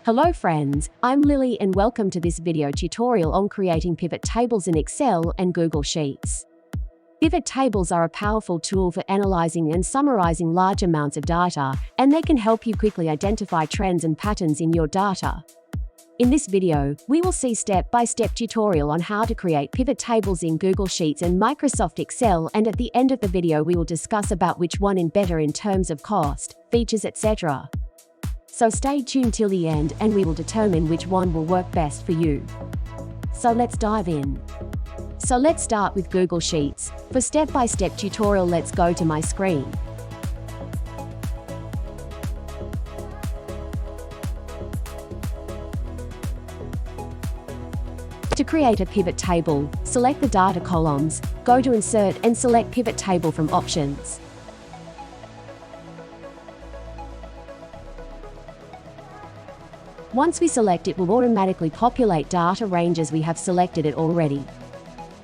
Hello friends, I'm Lily and welcome to this video tutorial on creating pivot tables in Excel and Google Sheets. Pivot tables are a powerful tool for analyzing and summarizing large amounts of data, and they can help you quickly identify trends and patterns in your data. In this video, we will see step-by-step tutorial on how to create pivot tables in Google Sheets and Microsoft Excel, and at the end of the video we will discuss about which one is better in terms of cost, features, etc. So stay tuned till the end and we will determine which one will work best for you. So let's dive in. So let's start with Google Sheets. For step-by-step tutorial, let's go to my screen. To create a pivot table, select the data columns, go to Insert and select Pivot Table from Options. Once we select it, will automatically populate data ranges we have selected it already.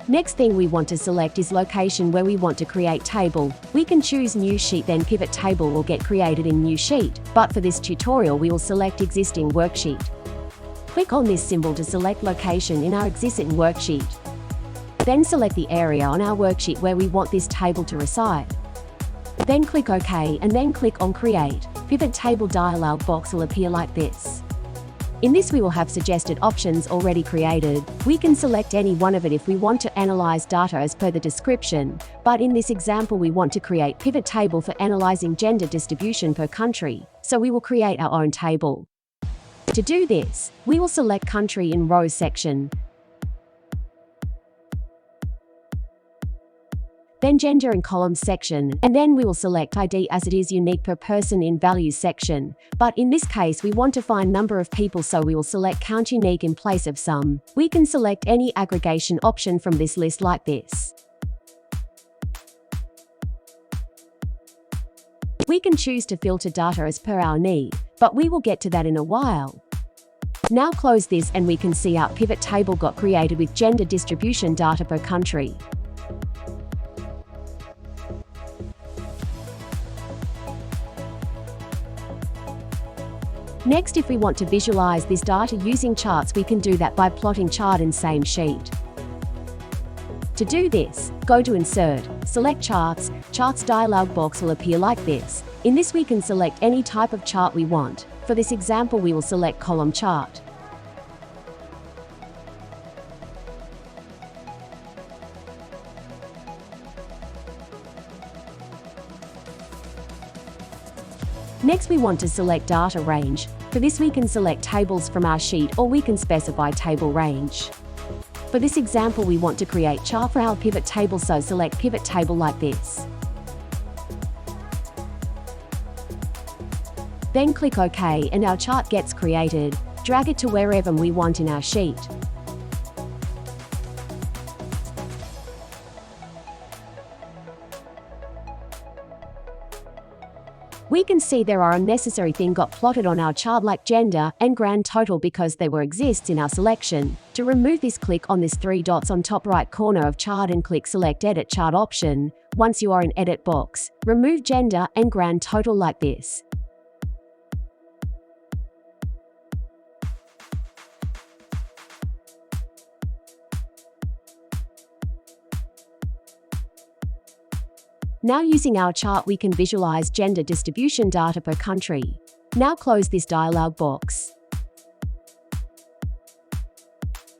Next thing we want to select is location where we want to create table. We can choose New Sheet, then Pivot Table will get created in New Sheet, but for this tutorial we will select Existing Worksheet. Click on this symbol to select location in our existing worksheet. Then select the area on our worksheet where we want this table to reside. Then click OK and then click on Create. Pivot Table dialog box will appear like this. In this we will have suggested options already created. We can select any one of it if we want to analyze data as per the description, but in this example we want to create pivot table for analyzing gender distribution per country, so we will create our own table. To do this, we will select country in rows section, then gender in columns section, and then we will select ID as it is unique per person in values section. But in this case we want to find number of people, so we will select count unique in place of sum. We can select any aggregation option from this list like this. We can choose to filter data as per our need, but we will get to that in a while. Now close this and we can see our pivot table got created with gender distribution data per country. Next, if we want to visualize this data using charts, we can do that by plotting chart in same sheet. To do this, go to Insert, select Charts. Charts dialog box will appear like this. In this we can select any type of chart we want. For this example we will select column chart. Next we want to select data range. For this we can select tables from our sheet, or we can specify table range. For this example we want to create chart for our pivot table, so select pivot table like this. Then click OK and our chart gets created. Drag it to wherever we want in our sheet. We can see there are unnecessary things got plotted on our chart like gender and grand total because they were exists in our selection. To remove this, click on this three dots on top right corner of chart and click select edit chart option. Once you are in edit box, remove gender and grand total like this. Now using our chart we can visualize gender distribution data per country. Now close this dialog box.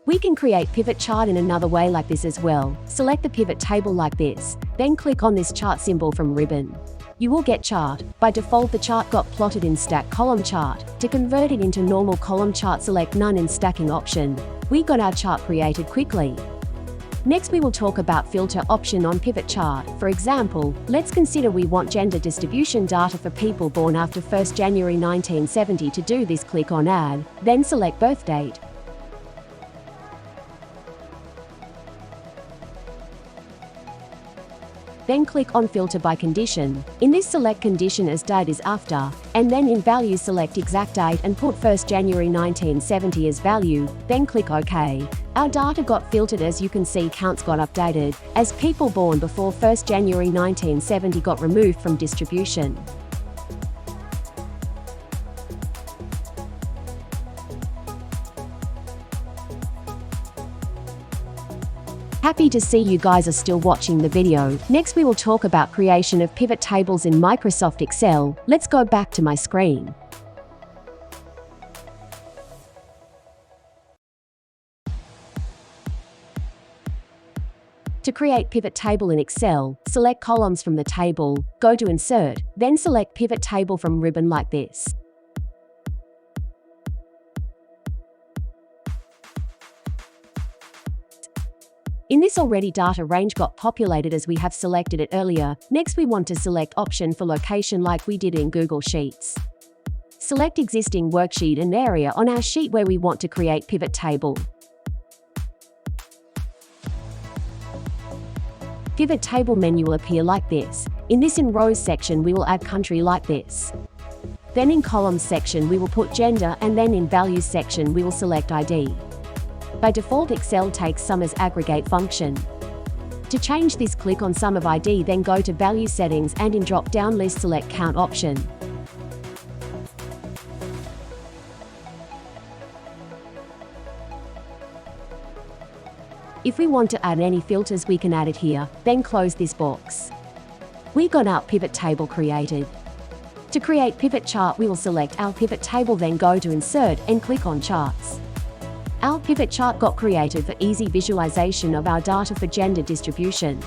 We can create pivot chart in another way like this as well. Select the pivot table like this, then click on this chart symbol from ribbon. You will get chart. By default the chart got plotted in stack column chart. To convert it into normal column chart, select none in stacking option. We got our chart created quickly. Next we will talk about filter option on pivot chart. For example, let's consider we want gender distribution data for people born after 1st January 1970. To do this, click on Add, then select birth date. Then click on Filter by Condition. In this, select condition as date is after, and then in value select exact date and put 1st January 1970 as value, then click OK. Our data got filtered. As you can see, counts got updated, as people born before 1st January 1970 got removed from distribution. Happy to see you guys are still watching the video. Next we will talk about creation of pivot tables in Microsoft Excel. Let's go back to my screen. To create pivot table in Excel, select columns from the table, go to Insert, then select Pivot Table from ribbon like this. In this already data range got populated as we have selected it earlier. Next we want to select option for location like we did in Google Sheets. Select existing worksheet and area on our sheet where we want to create pivot table. Pivot table menu will appear like this. In this in rows section we will add country like this. Then in columns section we will put gender, and then in values section we will select ID. By default Excel takes sum as aggregate function. To change this, click on sum of ID, then go to value settings and in drop down list select count option. If we want to add any filters we can add it here, then close this box. We got our pivot table created. To create pivot chart we will select our pivot table, then go to Insert and click on Charts. Our pivot chart got created for easy visualization of our data for gender distribution.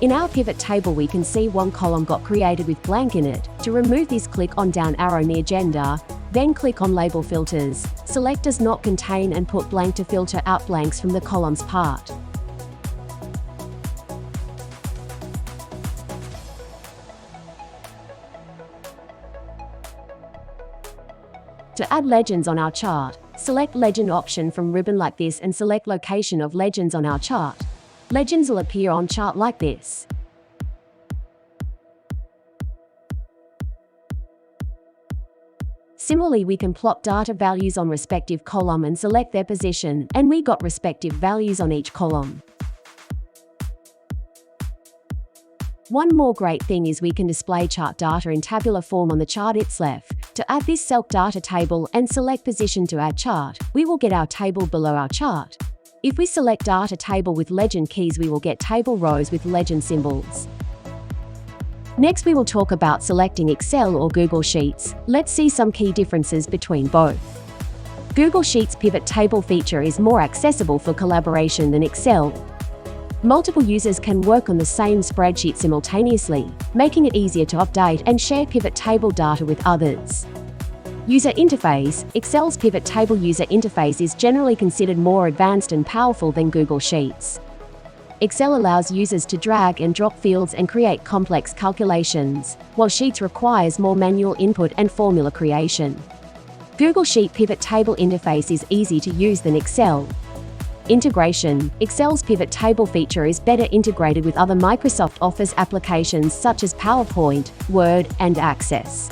In our pivot table we can see one column got created with blank in it. To remove this, click on down arrow near gender, then click on Label Filters, select Does Not Contain and put blank to filter out blanks from the columns part. To add legends on our chart, select Legend option from ribbon like this and select Location of legends on our chart. Legends will appear on chart like this. Similarly, we can plot data values on respective column and select their position, and we got respective values on each column. One more great thing is we can display chart data in tabular form on the chart its left. To add this select data table and select position to add chart, we will get our table below our chart. If we select data table with legend keys, we will get table rows with legend symbols. Next we will talk about selecting Excel or Google Sheets. Let's see some key differences between both. Google Sheets pivot table feature is more accessible for collaboration than Excel. Multiple users can work on the same spreadsheet simultaneously, making it easier to update and share pivot table data with others. User interface. Excel's pivot table user interface is generally considered more advanced and powerful than Google Sheets. Excel allows users to drag and drop fields and create complex calculations, while Sheets requires more manual input and formula creation. Google Sheet pivot table interface is easy to use than Excel. Integration. Excel's pivot table feature is better integrated with other Microsoft Office applications such as PowerPoint, Word, and Access.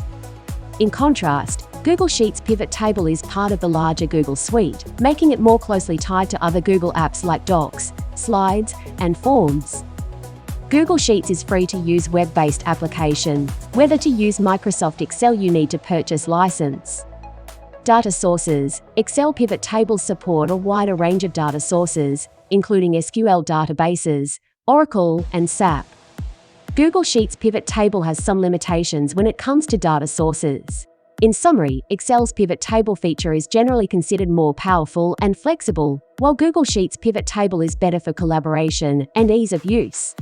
In contrast, Google Sheets pivot table is part of the larger Google Suite, making it more closely tied to other Google apps like Docs, Slides, and Forms. Google Sheets is free to use web-based application. Whether to use Microsoft Excel you need to purchase license. Data sources. Excel pivot tables support a wider range of data sources, including SQL databases, Oracle, and SAP. Google Sheets pivot table has some limitations when it comes to data sources. In summary, Excel's pivot table feature is generally considered more powerful and flexible, while Google Sheets pivot table is better for collaboration and ease of use.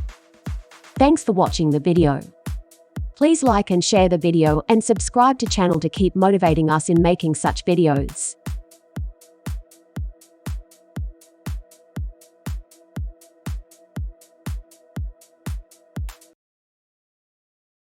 Thanks for watching the video. Please like and share the video and subscribe to channel to keep motivating us in making such videos.